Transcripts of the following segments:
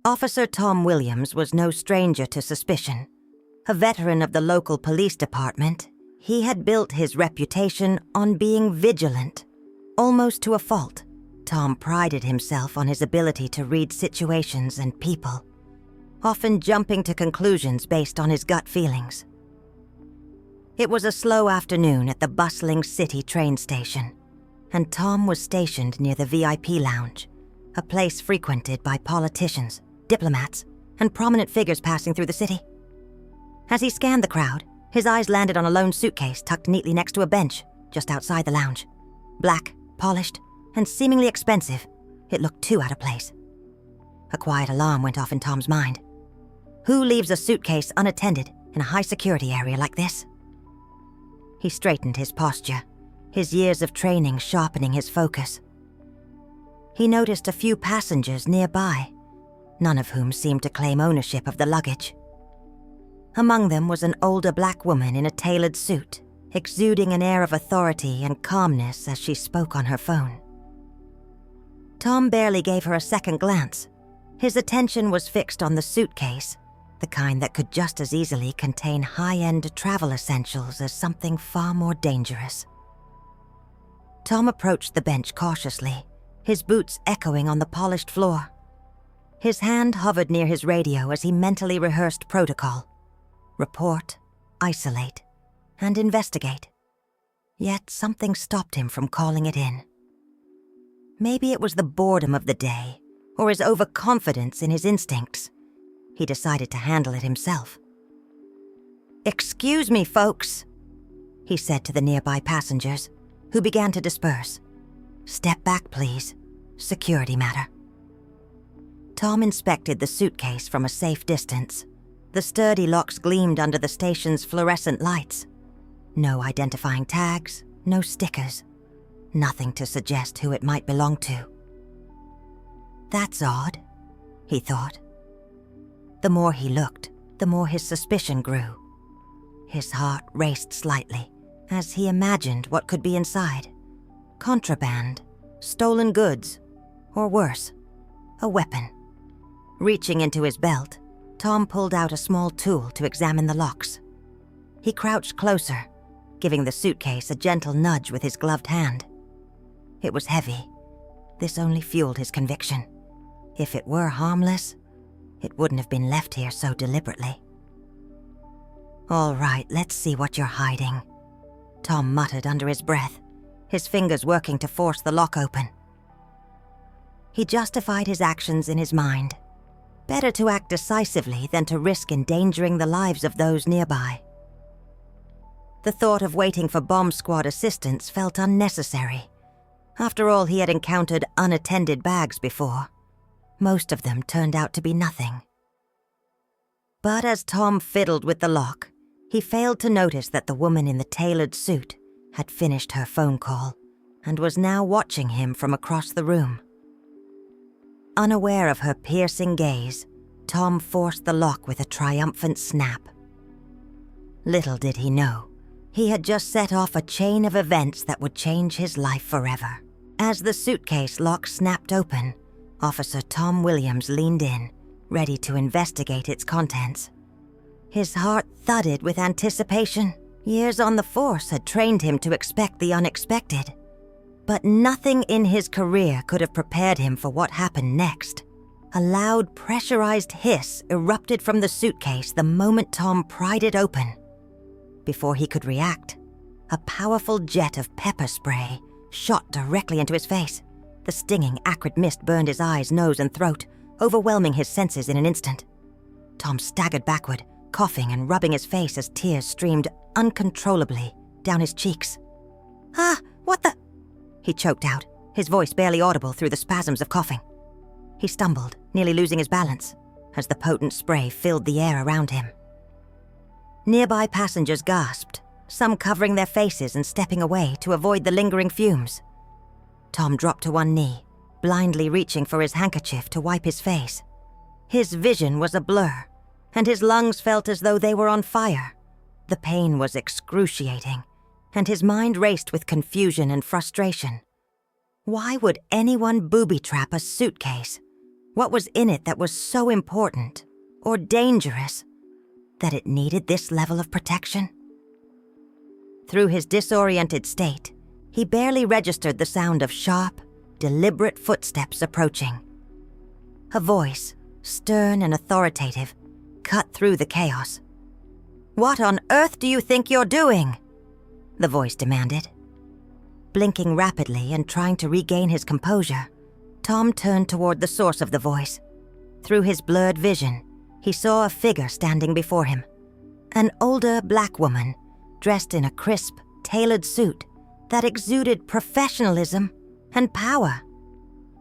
Officer Tom Williams was no stranger to suspicion. A veteran of the local police department, he had built his reputation on being vigilant, almost to a fault. Tom prided himself on his ability to read situations and people, often jumping to conclusions based on his gut feelings. It was a slow afternoon at the bustling city train station, and Tom was stationed near the VIP lounge, a place frequented by politicians, diplomats, and prominent figures passing through the city. As he scanned the crowd, his eyes landed on a lone suitcase tucked neatly next to a bench just outside the lounge. Black, polished, and seemingly expensive, it looked too out of place. A quiet alarm went off in Tom's mind. Who leaves a suitcase unattended in a high-security area like this? He straightened his posture, his years of training sharpening his focus. He noticed a few passengers nearby, none of whom seemed to claim ownership of the luggage. Among them was an older black woman in a tailored suit, exuding an air of authority and calmness as she spoke on her phone. Tom barely gave her a second glance. His attention was fixed on the suitcase, the kind that could just as easily contain high-end travel essentials as something far more dangerous. Tom approached the bench cautiously, his boots echoing on the polished floor. His hand hovered near his radio as he mentally rehearsed protocol. Report, isolate, and investigate. Yet something stopped him from calling it in. Maybe it was the boredom of the day, or his overconfidence in his instincts. He decided to handle it himself. "Excuse me, folks," he said to the nearby passengers, who began to disperse. "Step back, please. Security matter." Tom inspected the suitcase from a safe distance. The sturdy locks gleamed under the station's fluorescent lights. No identifying tags, no stickers. Nothing to suggest who it might belong to. "That's odd," he thought. The more he looked, the more his suspicion grew. His heart raced slightly as he imagined what could be inside. Contraband, stolen goods, or worse, a weapon. Reaching into his belt, Tom pulled out a small tool to examine the locks. He crouched closer, giving the suitcase a gentle nudge with his gloved hand. It was heavy. This only fueled his conviction. If it were harmless, it wouldn't have been left here so deliberately. "All right, let's see what you're hiding," Tom muttered under his breath, his fingers working to force the lock open. He justified his actions in his mind. Better to act decisively than to risk endangering the lives of those nearby. The thought of waiting for bomb squad assistance felt unnecessary. After all, he had encountered unattended bags before. Most of them turned out to be nothing. But as Tom fiddled with the lock, he failed to notice that the woman in the tailored suit had finished her phone call and was now watching him from across the room. Unaware of her piercing gaze, Tom forced the lock with a triumphant snap. Little did he know, he had just set off a chain of events that would change his life forever. As the suitcase lock snapped open, Officer Tom Williams leaned in, ready to investigate its contents. His heart thudded with anticipation. Years on the force had trained him to expect the unexpected. But nothing in his career could have prepared him for what happened next. A loud, pressurized hiss erupted from the suitcase the moment Tom pried it open. Before he could react, a powerful jet of pepper spray shot directly into his face. The stinging, acrid mist burned his eyes, nose, and throat, overwhelming his senses in an instant. Tom staggered backward, coughing and rubbing his face as tears streamed uncontrollably down his cheeks. "Ah, what the—" he choked out, his voice barely audible through the spasms of coughing. He stumbled, nearly losing his balance, as the potent spray filled the air around him. Nearby passengers gasped, some covering their faces and stepping away to avoid the lingering fumes. Tom dropped to one knee, blindly reaching for his handkerchief to wipe his face. His vision was a blur, and his lungs felt as though they were on fire. The pain was excruciating, and his mind raced with confusion and frustration. Why would anyone booby-trap a suitcase? What was in it that was so important or dangerous that it needed this level of protection? Through his disoriented state, he barely registered the sound of sharp, deliberate footsteps approaching. A voice, stern and authoritative, cut through the chaos. "What on earth do you think you're doing?" the voice demanded. Blinking rapidly and trying to regain his composure, Tom turned toward the source of the voice. Through his blurred vision, he saw a figure standing before him. An older black woman, dressed in a crisp, tailored suit that exuded professionalism and power.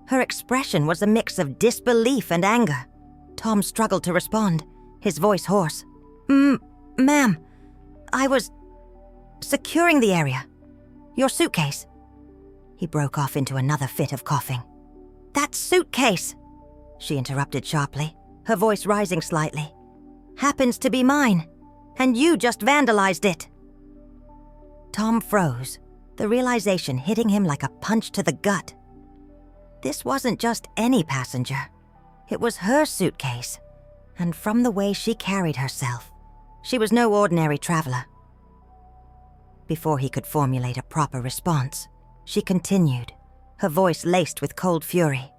Her expression was a mix of disbelief and anger. Tom struggled to respond, his voice hoarse. Ma'am, I was securing the area. Your suitcase." He broke off into another fit of coughing. "That suitcase," she interrupted sharply, her voice rising slightly, "happens to be mine, and you just vandalized it." Tom froze, the realization hitting him like a punch to the gut. This wasn't just any passenger. It was her suitcase, and from the way she carried herself, she was no ordinary traveler. Before he could formulate a proper response, she continued, her voice laced with cold fury.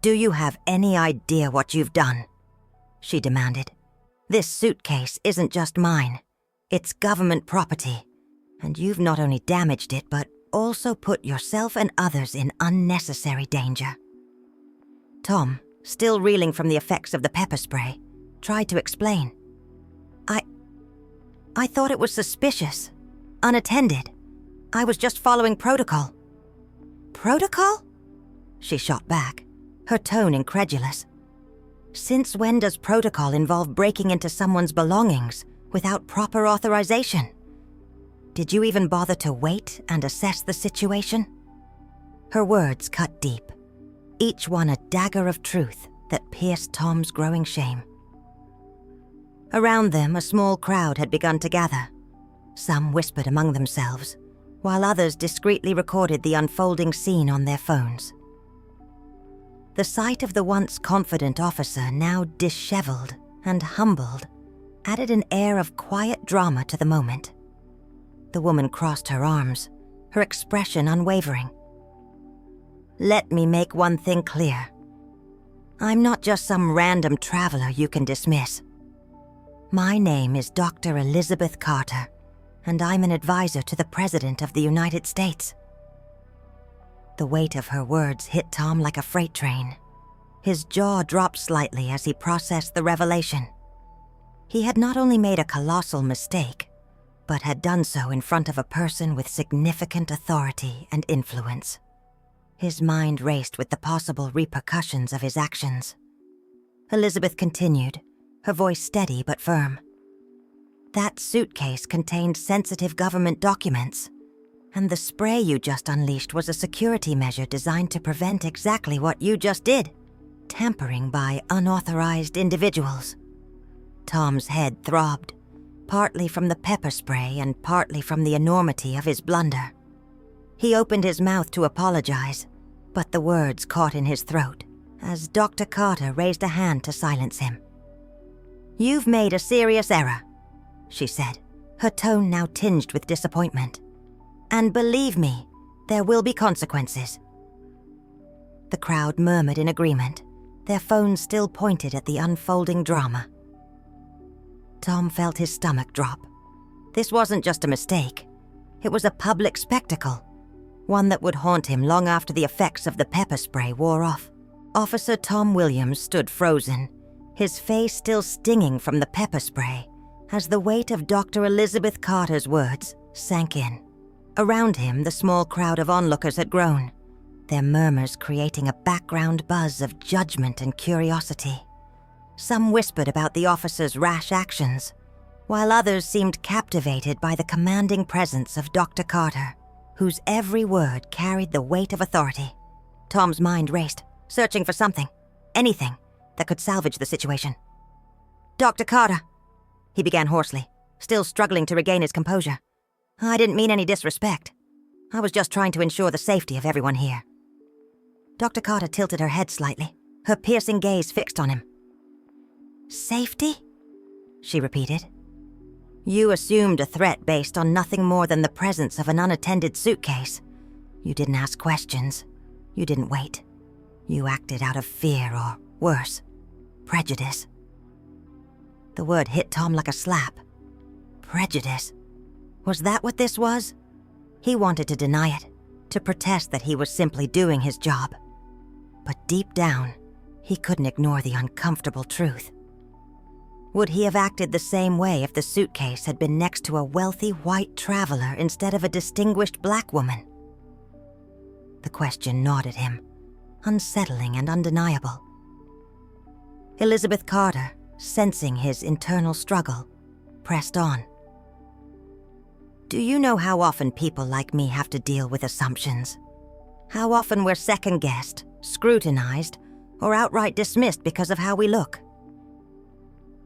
"Do you have any idea what you've done?" she demanded. "This suitcase isn't just mine. It's government property, and you've not only damaged it, but also put yourself and others in unnecessary danger." Tom, still reeling from the effects of the pepper spray, tried to explain. I thought it was suspicious, unattended. I was just following protocol." "Protocol?" she shot back, her tone incredulous. "Since when does protocol involve breaking into someone's belongings without proper authorization? Did you even bother to wait and assess the situation?" Her words cut deep, each one a dagger of truth that pierced Tom's growing shame. Around them, a small crowd had begun to gather. Some whispered among themselves, while others discreetly recorded the unfolding scene on their phones. The sight of the once confident officer, now disheveled and humbled, added an air of quiet drama to the moment. The woman crossed her arms, her expression unwavering. "Let me make one thing clear. I'm not just some random traveler you can dismiss. My name is Dr. Elizabeth Carter, and I'm an advisor to the President of the United States." The weight of her words hit Tom like a freight train. His jaw dropped slightly as he processed the revelation. He had not only made a colossal mistake, but had done so in front of a person with significant authority and influence. His mind raced with the possible repercussions of his actions. Elizabeth continued, her voice steady but firm. "That suitcase contained sensitive government documents, and the spray you just unleashed was a security measure designed to prevent exactly what you just did, tampering by unauthorized individuals." Tom's head throbbed, partly from the pepper spray and partly from the enormity of his blunder. He opened his mouth to apologize, but the words caught in his throat as Dr. Carter raised a hand to silence him. "You've made a serious error," she said, her tone now tinged with disappointment. "And believe me, there will be consequences." The crowd murmured in agreement, their phones still pointed at the unfolding drama. Tom felt his stomach drop. This wasn't just a mistake. It was a public spectacle, one that would haunt him long after the effects of the pepper spray wore off. Officer Tom Williams stood frozen, his face still stinging from the pepper spray, as the weight of Dr. Elizabeth Carter's words sank in. Around him, the small crowd of onlookers had grown, their murmurs creating a background buzz of judgment and curiosity. Some whispered about the officer's rash actions, while others seemed captivated by the commanding presence of Dr. Carter, whose every word carried the weight of authority. Tom's mind raced, searching for something, anything, that could salvage the situation. "Dr. Carter," he began hoarsely, still struggling to regain his composure. "I didn't mean any disrespect. I was just trying to ensure the safety of everyone here." Dr. Carter tilted her head slightly, her piercing gaze fixed on him. "Safety?" she repeated. "You assumed a threat based on nothing more than the presence of an unattended suitcase. You didn't ask questions. You didn't wait. You acted out of fear or, worse, prejudice." The word hit Tom like a slap. Prejudice. Was that what this was? He wanted to deny it, to protest that he was simply doing his job. But deep down, he couldn't ignore the uncomfortable truth. Would he have acted the same way if the suitcase had been next to a wealthy white traveler instead of a distinguished black woman? The question gnawed at him, unsettling and undeniable. Elizabeth Carter, sensing his internal struggle, pressed on. "Do you know how often people like me have to deal with assumptions? How often we're second-guessed, scrutinized, or outright dismissed because of how we look?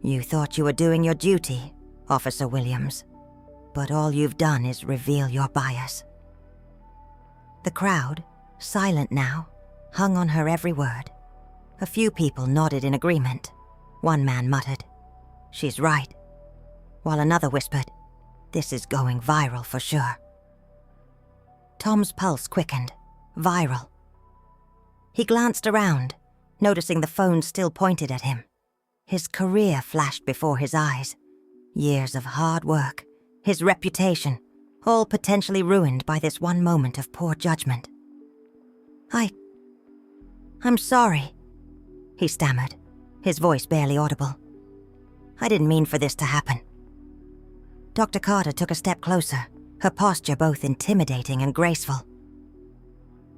You thought you were doing your duty, Officer Williams, but all you've done is reveal your bias." The crowd, silent now, hung on her every word. A few people nodded in agreement. One man muttered, "She's right," while another whispered, "This is going viral for sure." Tom's pulse quickened. Viral. He glanced around, noticing the phone still pointed at him. His career flashed before his eyes. Years of hard work, his reputation, all potentially ruined by this one moment of poor judgment. I'm sorry," he stammered, his voice barely audible. "I didn't mean for this to happen." Dr. Carter took a step closer, her posture both intimidating and graceful.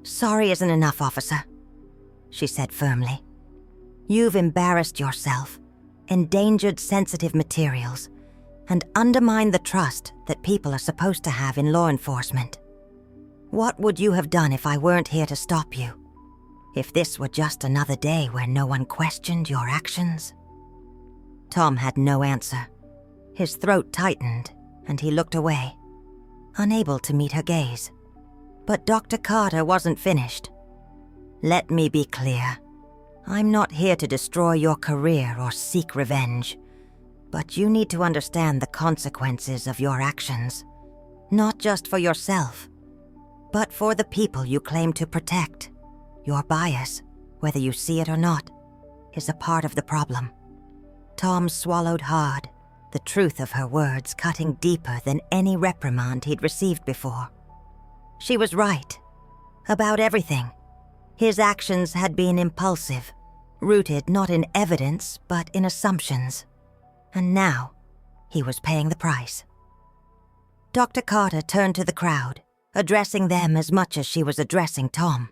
"Sorry isn't enough, officer," she said firmly. "You've embarrassed yourself, endangered sensitive materials, and undermined the trust that people are supposed to have in law enforcement. What would you have done if I weren't here to stop you? If this were just another day where no one questioned your actions?" Tom had no answer. His throat tightened, and he looked away, unable to meet her gaze. But Dr. Carter wasn't finished. "Let me be clear. I'm not here to destroy your career or seek revenge, but you need to understand the consequences of your actions, not just for yourself, but for the people you claim to protect. Your bias, whether you see it or not, is a part of the problem." Tom swallowed hard, the truth of her words cutting deeper than any reprimand he'd received before. She was right. About everything. His actions had been impulsive, rooted not in evidence but in assumptions. And now, he was paying the price. Dr. Carter turned to the crowd, addressing them as much as she was addressing Tom.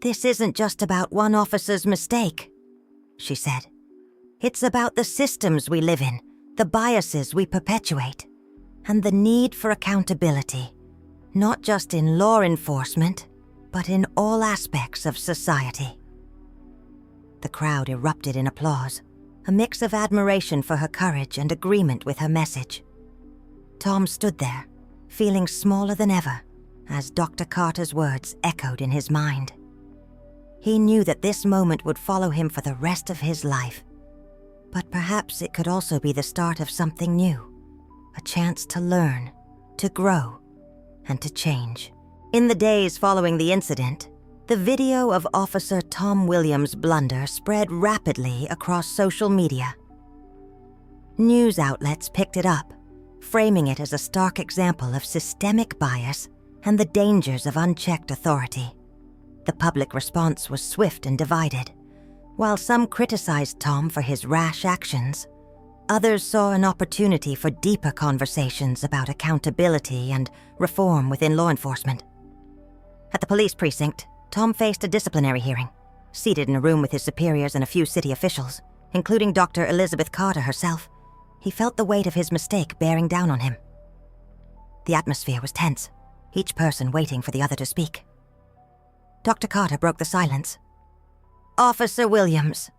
"This isn't just about one officer's mistake," she said. "It's about the systems we live in, the biases we perpetuate, and the need for accountability, not just in law enforcement, but in all aspects of society." The crowd erupted in applause, a mix of admiration for her courage and agreement with her message. Tom stood there, feeling smaller than ever, as Dr. Carter's words echoed in his mind. He knew that this moment would follow him for the rest of his life. But perhaps it could also be the start of something new, a chance to learn, to grow, and to change. In the days following the incident, the video of Officer Tom Williams' blunder spread rapidly across social media. News outlets picked it up, framing it as a stark example of systemic bias and the dangers of unchecked authority. The public response was swift and divided. While some criticized Tom for his rash actions, others saw an opportunity for deeper conversations about accountability and reform within law enforcement. At the police precinct, Tom faced a disciplinary hearing, seated in a room with his superiors and a few city officials, including Dr. Elizabeth Carter herself. He felt the weight of his mistake bearing down on him. The atmosphere was tense, each person waiting for the other to speak. Dr. Carter broke the silence. "Officer Williams,"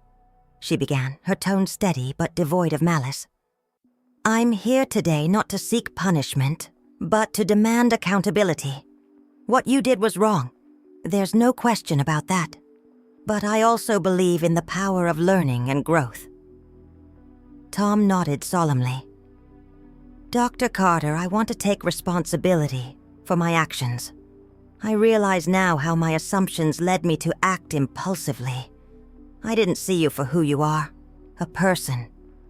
she began, her tone steady but devoid of malice. "I'm here today not to seek punishment, but to demand accountability. What you did was wrong. There's no question about that. But I also believe in the power of learning and growth." Tom nodded solemnly. "Dr. Carter, I want to take responsibility for my actions. I realize now how my assumptions led me to act impulsively. I didn't see you for who you are, a person,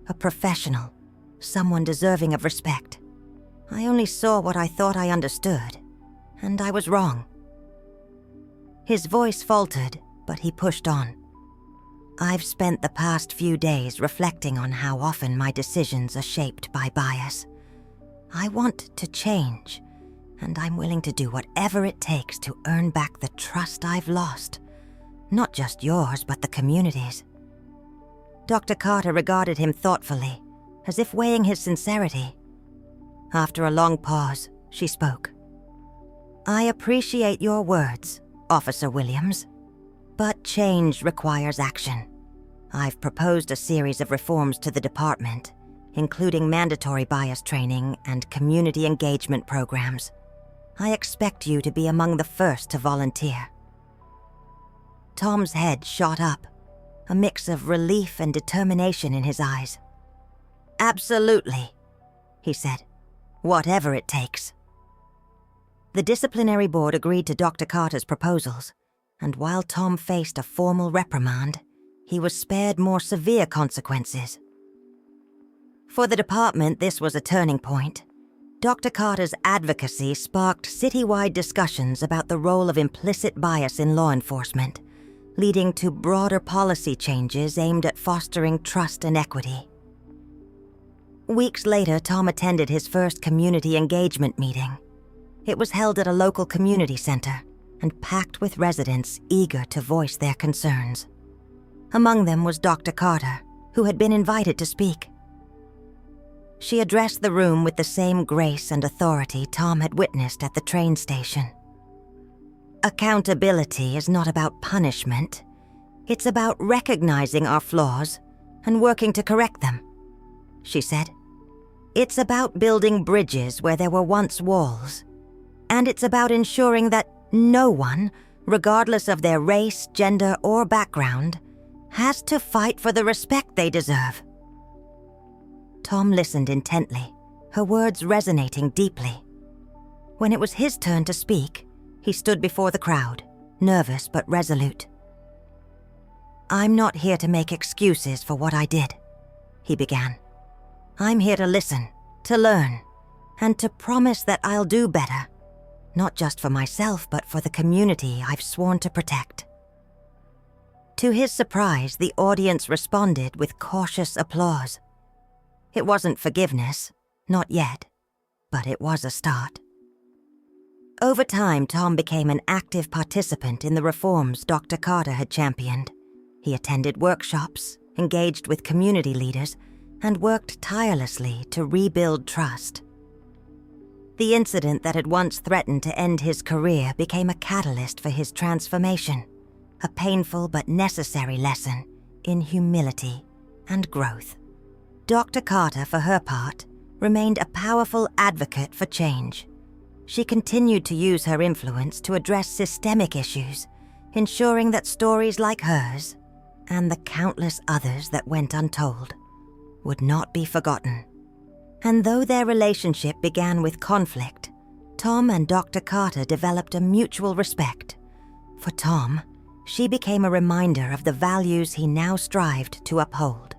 a professional, someone deserving of respect. I only saw what I thought I understood, and I was wrong." His voice faltered, but he pushed on. "I've spent the past few days reflecting on how often my decisions are shaped by bias. I want to change, and I'm willing to do whatever it takes to earn back the trust I've lost. Not just yours, but the community's." Dr. Carter regarded him thoughtfully, as if weighing his sincerity. After a long pause, she spoke. "I appreciate your words, Officer Williams, but change requires action. I've proposed a series of reforms to the department, including mandatory bias training and community engagement programs. I expect you to be among the first to volunteer." Tom's head shot up, a mix of relief and determination in his eyes. "Absolutely," he said. "Whatever it takes." The disciplinary board agreed to Dr. Carter's proposals, and while Tom faced a formal reprimand, he was spared more severe consequences. For the department, this was a turning point. Dr. Carter's advocacy sparked citywide discussions about the role of implicit bias in law enforcement, leading to broader policy changes aimed at fostering trust and equity. Weeks later, Tom attended his first community engagement meeting. It was held at a local community center and packed with residents eager to voice their concerns. Among them was Dr. Carter, who had been invited to speak. She addressed the room with the same grace and authority Tom had witnessed at the train station. "Accountability is not about punishment. It's about recognizing our flaws and working to correct them," she said. "It's about building bridges where there were once walls. And it's about ensuring that no one, regardless of their race, gender, or background, has to fight for the respect they deserve." Tom listened intently, her words resonating deeply. When it was his turn to speak, he stood before the crowd, nervous but resolute. "I'm not here to make excuses for what I did," he began. "I'm here to listen, to learn, and to promise that I'll do better, not just for myself, but for the community I've sworn to protect." To his surprise, the audience responded with cautious applause. It wasn't forgiveness, not yet, but it was a start. Over time, Tom became an active participant in the reforms Dr. Carter had championed. He attended workshops, engaged with community leaders, and worked tirelessly to rebuild trust. The incident that had once threatened to end his career became a catalyst for his transformation, a painful but necessary lesson in humility and growth. Dr. Carter, for her part, remained a powerful advocate for change. She continued to use her influence to address systemic issues, ensuring that stories like hers, and the countless others that went untold, would not be forgotten. And though their relationship began with conflict, Tom and Dr. Carter developed a mutual respect. For Tom, she became a reminder of the values he now strived to uphold.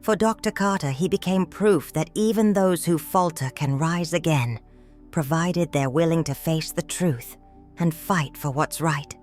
For Dr. Carter, he became proof that even those who falter can rise again, provided they're willing to face the truth and fight for what's right.